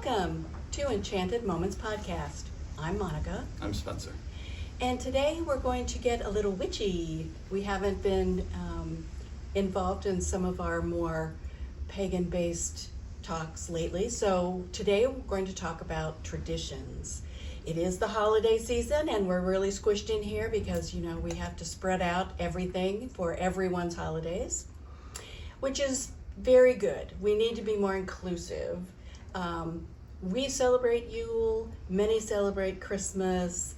Welcome to Enchanted Moments Podcast. I'm Monica. I'm Spencer. And today we're going to get a little witchy. We haven't been involved in some of our more pagan-based talks lately. So today we're going to talk about traditions. It is the holiday season and we're really squished in here because, we have to spread out everything for everyone's holidays, which is very good. We need to be more inclusive. We celebrate Yule, many celebrate Christmas,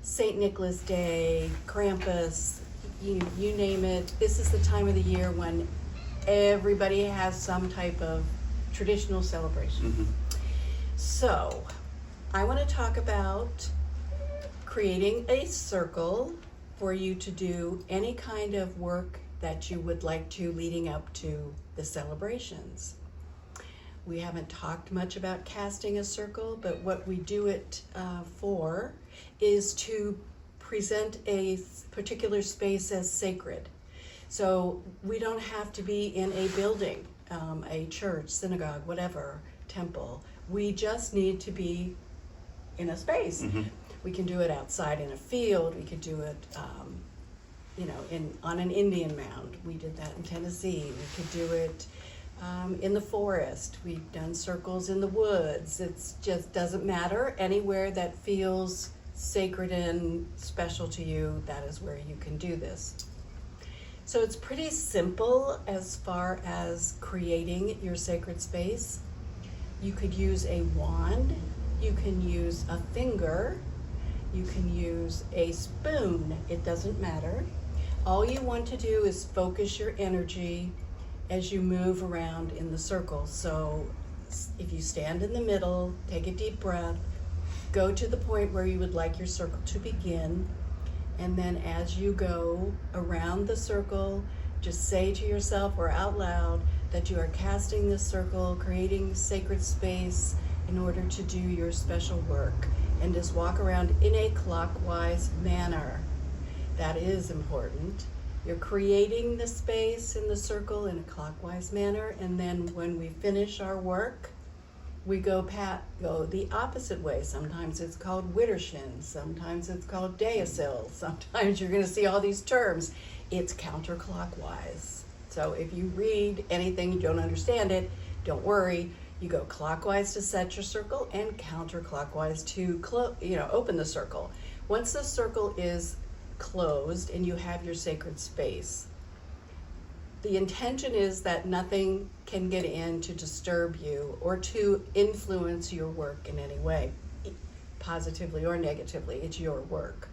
St. Nicholas Day, Krampus, you name it. This is the time of the year when everybody has some type of traditional celebration. Mm-hmm. So, I want to talk about creating a circle for you to do any kind of work that you would like to leading up to the celebrations. We haven't talked much about casting a circle, but what we do it for is to present a particular space as sacred. So we don't have to be in a building, a church, synagogue, whatever, temple. We just need to be in a space. Mm-hmm. We can do it outside in a field. We could do it, on an Indian mound. We did that in Tennessee. We could do it in the forest. We've done circles in the woods. It just doesn't matter. Anywhere that feels sacred and special to you, that is where you can do this. So it's pretty simple as far as creating your sacred space. You could use a wand. You can use a finger. You can use a spoon. It doesn't matter. All you want to do is focus your energy as you move around in the circle. So if you stand in the middle, take a deep breath, go to the point where you would like your circle to begin, and then as you go around the circle, just say to yourself or out loud that you are casting this circle, creating sacred space in order to do your special work, and just walk around in a clockwise manner. That is important. You're creating the space in the circle in a clockwise manner, and then when we finish our work, we go the opposite way. Sometimes it's called Widdershin, sometimes it's called Deosil, sometimes you're going to see all these terms. It's counterclockwise. So if you read anything you don't understand it, don't worry. You go clockwise to set your circle and counterclockwise to open the circle. Once the circle is closed and you have your sacred space, the intention is that nothing can get in to disturb you or to influence your work in any way, positively or negatively. It's your work.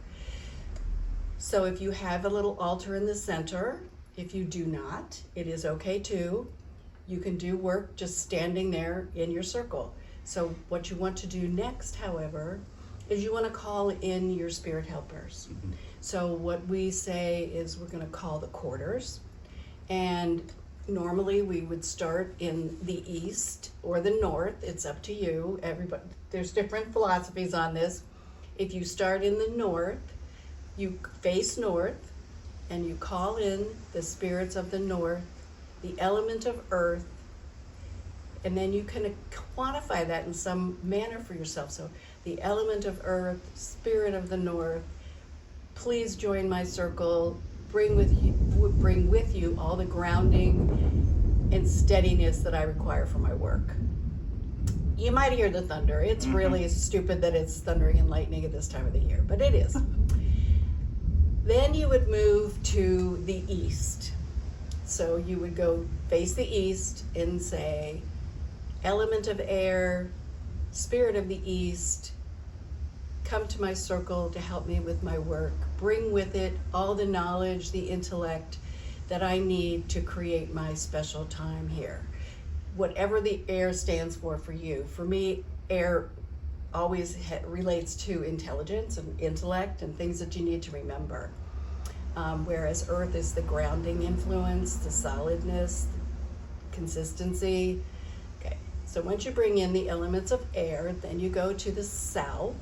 So if you have a little altar in the center, if you do not, it is okay too. You can do work just standing there in your circle. So what you want to do next, however, is you want to call in your spirit helpers. Mm-hmm. So what we say is we're going to call the quarters. And normally we would start in the east or the north. It's up to you. Everybody, there's different philosophies on this. If you start in the north, you face north and you call in the spirits of the north, the element of earth, and then you can quantify that in some manner for yourself. So the element of earth, spirit of the north, please join my circle. Bring with you all the grounding and steadiness that I require for my work. You might hear the thunder. It's really stupid that it's thundering and lightning at this time of the year, but it is. Then you would move to the east. So you would go face the east and say, element of air, spirit of the east, come to my circle to help me with my work. Bring with it all the knowledge, the intellect that I need to create my special time here. Whatever the air stands for you. For me, air always relates to intelligence and intellect and things that you need to remember. Whereas earth is the grounding influence, the solidness, consistency. Okay, so once you bring in the elements of air, then you go to the south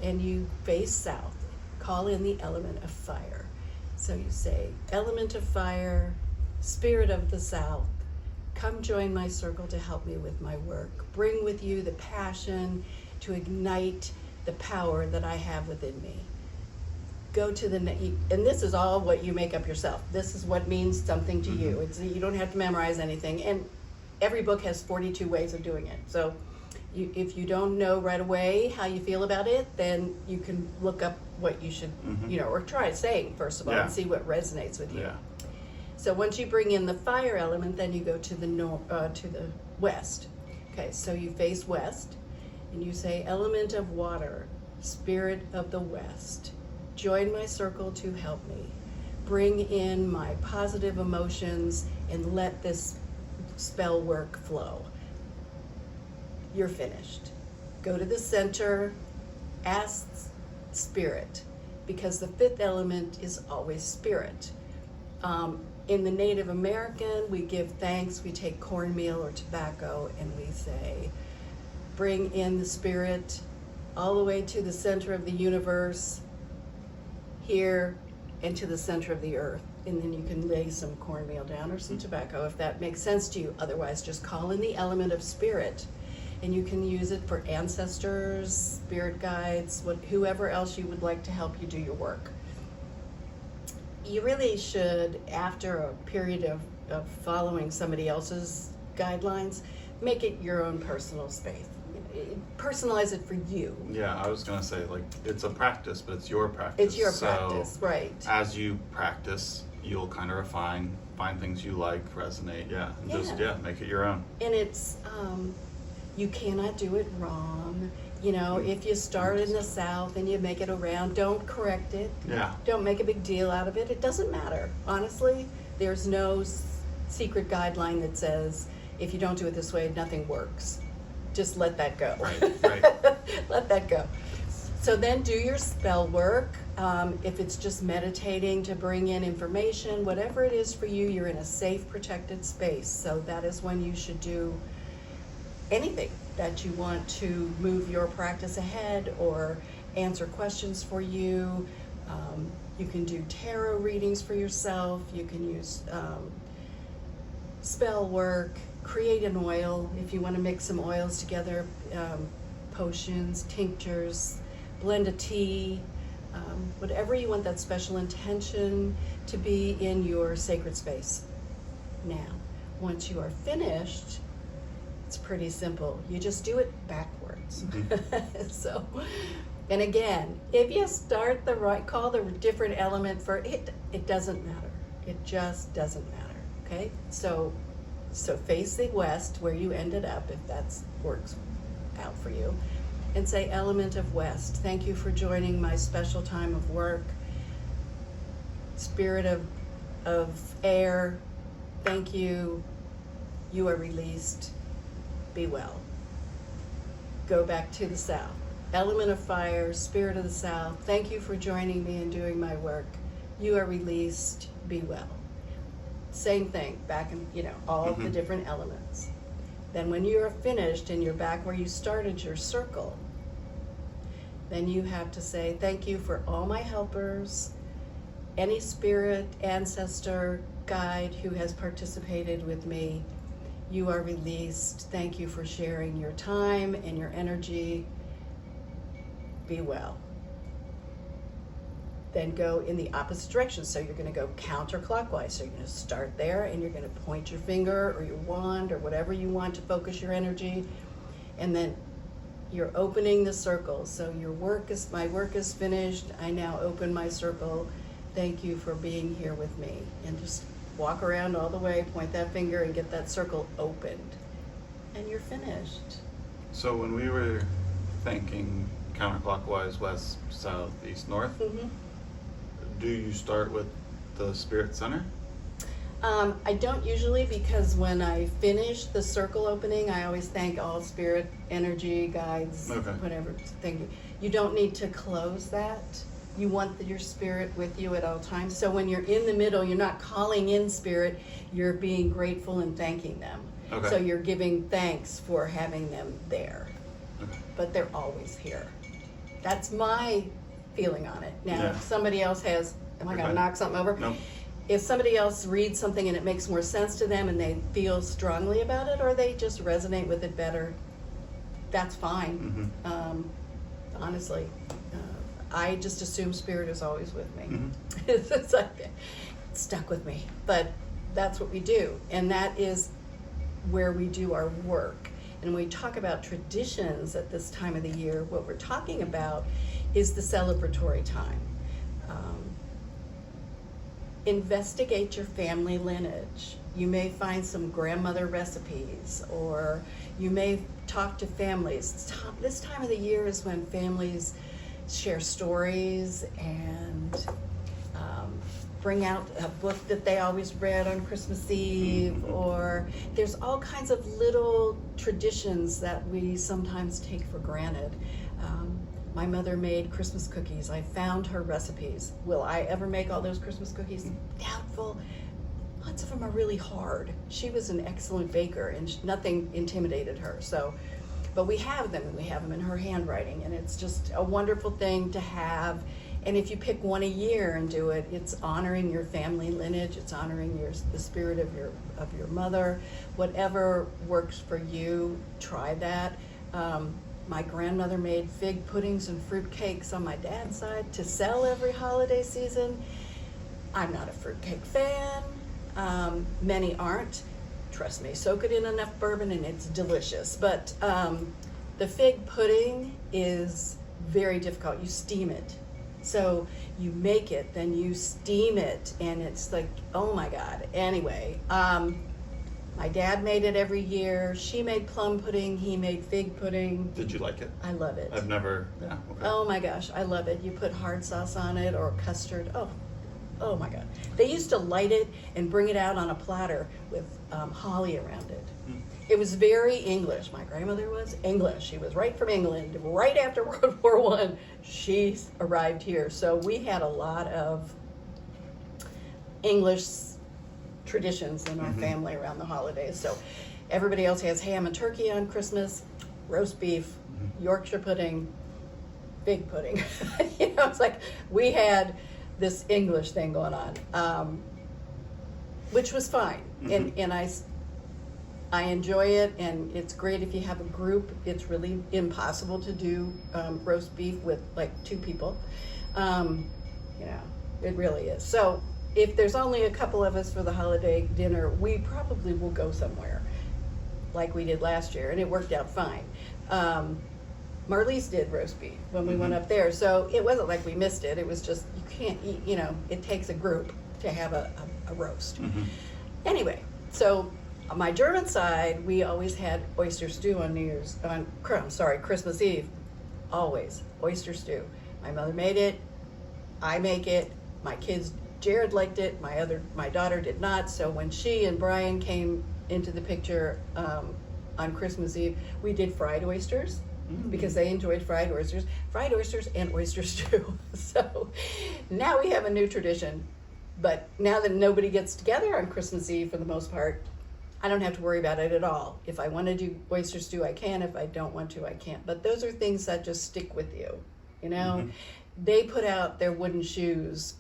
and you face south. Call in the element of fire. So you say, element of fire, spirit of the south, Come join my circle to help me with my work. Bring with you the passion to ignite the power that I have within me. Go to the, and this is all what you make up yourself. This is what means something to you. You don't have to memorize anything. And every book has 42 ways of doing it. So if you don't know right away how you feel about it, then you can look up what you should, or try saying first of all and see what resonates with you. Yeah. So once you bring in the fire element, then you go to the west. Okay, so you face west, and you say, element of water, spirit of the west, join my circle to help me. Bring in my positive emotions and let this spell work flow. You're finished. Go to the center, ask spirit, because the fifth element is always spirit. In the Native American, we give thanks, we take cornmeal or tobacco, and we say, bring in the spirit all the way to the center of the universe, here, and to the center of the earth. And then you can lay some cornmeal down or some tobacco if that makes sense to you. Otherwise, just call in the element of spirit. And you can use it for ancestors, spirit guides, whoever else you would like to help you do your work. You really should, after a period of following somebody else's guidelines, make it your own personal space. Personalize it for you. Yeah, I was gonna say, like, it's a practice, but it's your practice. It's your practice, right. As you practice, you'll kind of refine, find things you like, resonate, and just make it your own. And it's, you cannot do it wrong. If you start in the south and you make it around, don't correct it. Yeah. Don't make a big deal out of it. It doesn't matter. Honestly, there's no secret guideline that says if you don't do it this way, nothing works. Just let that go. Right. Let that go. So then do your spell work. If it's just meditating to bring in information, whatever it is for you, you're in a safe, protected space. So that is when you should do anything that you want to move your practice ahead or answer questions for you. You can do tarot readings for yourself. You can use spell work, create an oil if you want to mix some oils together, potions, tinctures, blend a tea, whatever you want that special intention to be in your sacred space. Now, once you are finished, it's pretty simple. You just do it backwards. So, and again, if you start call the different element for it, it doesn't matter. It just doesn't matter, okay? So face the west where you ended up, if that works out for you, and say, element of west, thank you for joining my special time of work. Spirit of air, thank you. You are released. Be well. Go back to the south. Element of fire, spirit of the south, thank you for joining me and doing my work. You are released. Be well. Same thing, back in, all of the different elements. Then when you are finished and you're back where you started your circle, then you have to say, thank you for all my helpers, any spirit, ancestor, guide who has participated with me. You are released. Thank you for sharing your time and your energy. Be well. Then go in the opposite direction. So you're going to go counterclockwise. So you're going to start there and you're going to point your finger or your wand or whatever you want to focus your energy. And then you're opening the circle. So my work is finished. I now open my circle. Thank you for being here with me. And just walk around all the way, point that finger, and get that circle opened. And you're finished. So when we were thinking counterclockwise, west, south, east, north, do you start with the spirit center? I don't usually, because when I finish the circle opening, I always thank all spirit, energy, guides, whatever. Thank you. You don't need to close that. You want your spirit with you at all times. So when you're in the middle, you're not calling in spirit, you're being grateful and thanking them. Okay. So you're giving thanks for having them there. Okay. But they're always here. That's my feeling on it. Now, Yeah. if somebody else has, am I going to knock something over? No. if somebody else reads something and it makes more sense to them and they feel strongly about it, or they just resonate with it better, that's fine. Honestly, I just assume Spirit is always with me. It's like, it's stuck with me, but that's what we do, and that is where we do our work. And when we talk about traditions at this time of the year, what we're talking about is the celebratory time. Investigate your family lineage. You may find some grandmother recipes, or you may talk to families. This time of the year is when families share stories and bring out a book that they always read on Christmas Eve, or there's all kinds of little traditions that we sometimes take for granted. My mother made Christmas cookies. I found her recipes. Will I ever make all those Christmas cookies? Doubtful. Lots of them are really hard. She was an excellent baker, and nothing intimidated her. So, but we have them, and we have them in her handwriting, and it's just a wonderful thing to have. And if you pick one a year and do it, it's honoring your family lineage. It's honoring the spirit of your mother. Whatever works for you, try that. My grandmother made fig puddings and fruit cakes on my dad's side to sell every holiday season. I'm not a fruitcake fan. Many aren't. Trust me, soak it in enough bourbon and it's delicious. But the fig pudding is very difficult. You steam it. So you make it, then you steam it, and it's like, oh my God. Anyway, my dad made it every year. She made plum pudding. He made fig pudding. Did you like it? I love it. I've never, yeah, okay. Oh my gosh, I love it. You put hard sauce on it or custard. Oh my God. They used to light it and bring it out on a platter with holly around it. It was very English. My grandmother was English. She was right from England. Right after World War I, she arrived here. So we had a lot of English traditions in our family around the holidays. So everybody else has ham and turkey on Christmas, roast beef, Yorkshire pudding, fig pudding. It's like we had this English thing going on, which was fine. And I enjoy it, and it's great if you have a group. It's really impossible to do roast beef with like 2 people. It really is. So if there's only a couple of us for the holiday dinner, we probably will go somewhere like we did last year, and it worked out fine. Marlies did roast beef when we went up there, so it wasn't like we missed it. It was just, you can't eat, it takes a group to have a roast. Anyway, so on my German side, we always had oyster stew on Christmas Eve. Always oyster stew. My mother made it. I make it. My kids, Jared liked it. My daughter did not. So when she and Brian came into the picture on Christmas Eve, we did fried oysters because they enjoyed fried oysters and oyster stew. So now we have a new tradition. But now that nobody gets together on Christmas Eve for the most part, I don't have to worry about it at all. If I want to do oyster stew, I can. If I don't want to, I can't. But those are things that just stick with you, They put out their wooden shoes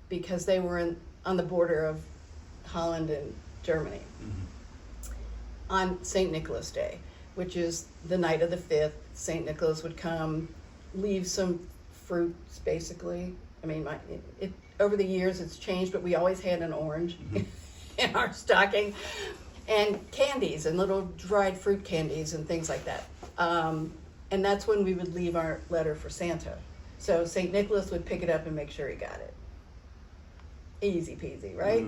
because they were on the border of Holland and Germany on St. Nicholas Day, which is the night of the 5th. St. Nicholas would come, leave some fruits, basically. I mean, over the years it's changed, but we always had an orange in our stocking, and candies and little dried fruit candies and things like that. And that's when we would leave our letter for Santa. So St. Nicholas would pick it up and make sure he got it. Easy peasy, right?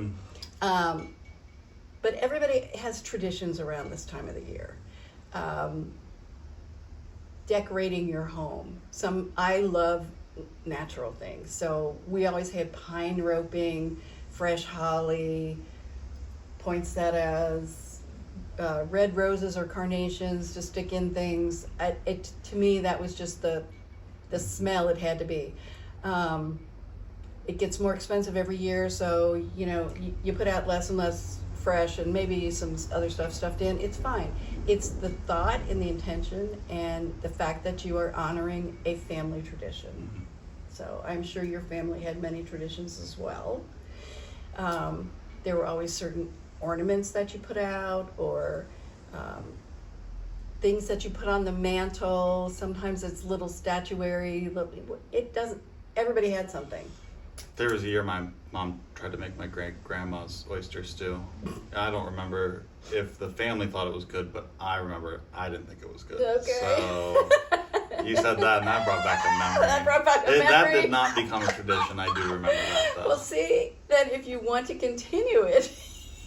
But everybody has traditions around this time of the year. Decorating your home. I love natural things. So we always had pine roping, fresh holly, poinsettias, red roses or carnations to stick in things. To me, that was just the smell it had to be. It gets more expensive every year, so you put out less and less fresh and maybe some other stuff stuffed in. It's fine. It's the thought and the intention and the fact that you are honoring a family tradition. So I'm sure your family had many traditions as well. There were always certain ornaments that you put out, or things that you put on the mantle. Sometimes it's little statuary. It doesn't. Everybody had something. There was a year my mom tried to make my great-grandma's oyster stew. I don't remember if the family thought it was good, but I remember I didn't think it was good. Okay. So you said that, and that brought back a memory. That brought back a That memory. did not become a tradition. I do remember that, though. Well, see, then if you want to continue it,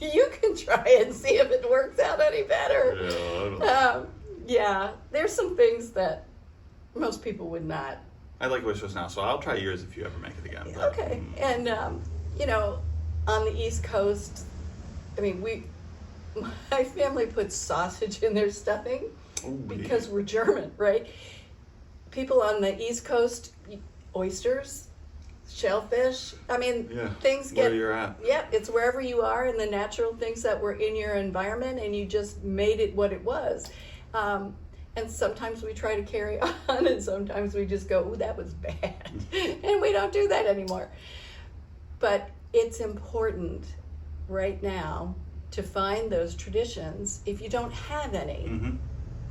you can try and see if it works out any better. Yeah, I don't- Yeah, there's some things that most people would not. I like oysters now, so I'll try yours if you ever make it again. But, Okay, and you know, on the East Coast, I mean, my family puts sausage in their stuffing Ooh, because we're German, right? People on the East Coast, oysters, shellfish. I mean, yeah, things where get. you're at. Yeah, it's wherever you are and the natural things that were in your environment, and you just made it what it was. And sometimes we try to carry on, and sometimes we just go, "Ooh, that was bad," and we don't do that anymore. But it's important right now to find those traditions. If you don't have any, Mm-hmm.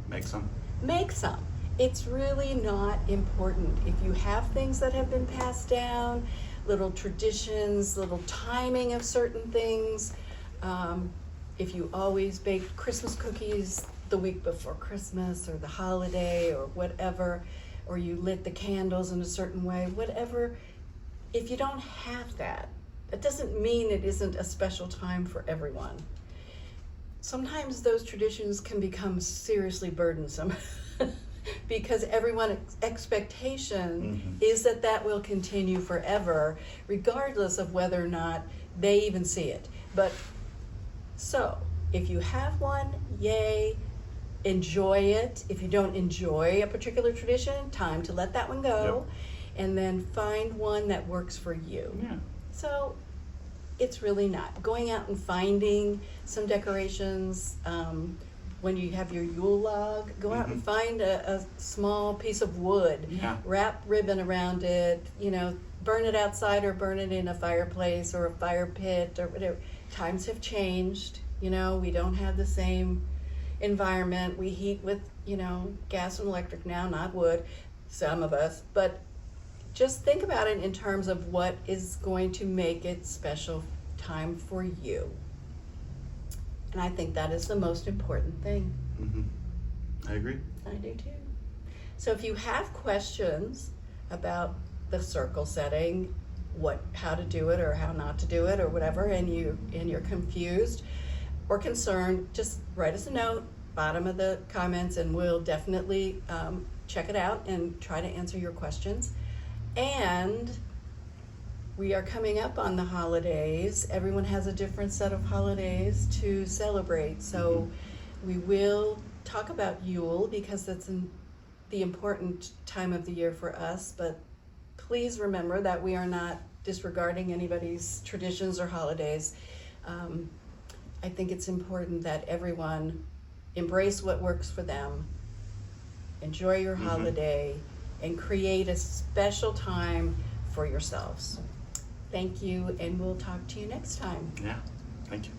Make some. make some. It's really not important. If you have things that have been passed down, little traditions, little timing of certain things, if you always bake Christmas cookies the week before Christmas or the holiday or whatever, or you lit the candles in a certain way, whatever, if you don't have that, that doesn't mean it isn't a special time for everyone. Sometimes those traditions can become seriously burdensome because everyone's expectation is that that will continue forever, regardless of whether or not they even see it. But so, if you have one, yay, enjoy it. If you don't enjoy a particular tradition, time to let that one go, and then find one that works for you. Yeah. So, it's really not. Going out and finding some decorations, when you have your Yule log, go out and find a small piece of wood, Yeah. wrap ribbon around it, you know, burn it outside or burn it in a fireplace or a fire pit or whatever. Times have changed, you know, we don't have the same environment. We heat with, you know, gas and electric now, not wood, some of us, but just think about it in terms of what is going to make it special time for you. And I think that is the most important thing. I agree. I do too. So if you have questions about the circle setting, how to do it or how not to do it or whatever, and you're confused or concerned, just write us a note, bottom of the comments, and we'll definitely check it out and try to answer your questions. And we are coming up on the holidays. Everyone has a different set of holidays to celebrate. So we will talk about Yule because that's the important time of the year for us. But please remember that we are not disregarding anybody's traditions or holidays. I think it's important that everyone embrace what works for them, enjoy your holiday, and create a special time for yourselves. Thank you, and we'll talk to you next time. Yeah. Thank you.